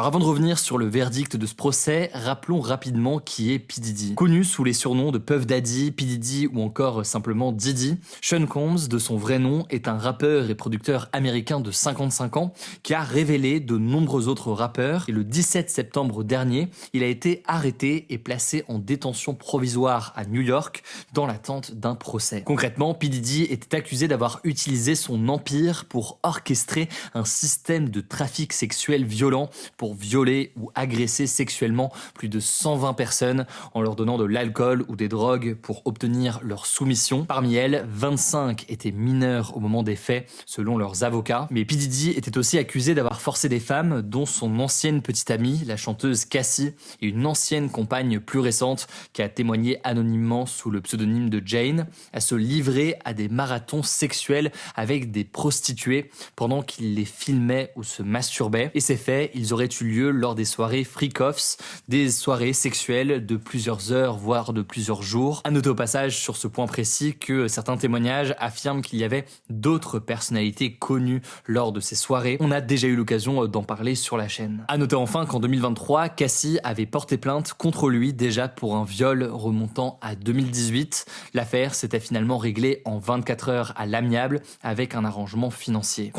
Alors avant de revenir sur le verdict de ce procès, rappelons rapidement qui est P. Diddy. Connu sous les surnoms de Puff Daddy, P. Diddy ou encore simplement Diddy, Sean Combs, de son vrai nom, est un rappeur et producteur américain de 55 ans qui a révélé de nombreux autres rappeurs. Et le 17 septembre dernier, il a été arrêté et placé en détention provisoire à New York dans l'attente d'un procès. Concrètement, P. Diddy était accusé d'avoir utilisé son empire pour orchestrer un système de trafic sexuel violent pour violer ou agresser sexuellement plus de 120 personnes en leur donnant de l'alcool ou des drogues pour obtenir leur soumission. Parmi elles, 25 étaient mineures au moment des faits, selon leurs avocats. Mais P. Diddy était aussi accusé d'avoir forcé des femmes, dont son ancienne petite amie, la chanteuse Cassie, et une ancienne compagne plus récente qui a témoigné anonymement sous le pseudonyme de Jane, à se livrer à des marathons sexuels avec des prostituées pendant qu'il les filmait ou se masturbait. Et ces faits, ils auraient eu lieu lors des soirées freak-offs, des soirées sexuelles de plusieurs heures, voire de plusieurs jours. À noter au passage sur ce point précis que certains témoignages affirment qu'il y avait d'autres personnalités connues lors de ces soirées. On a déjà eu l'occasion d'en parler sur la chaîne. À noter enfin qu'en 2023, Cassie avait porté plainte contre lui déjà pour un viol remontant à 2018. L'affaire s'était finalement réglée en 24 heures à l'amiable avec un arrangement financier.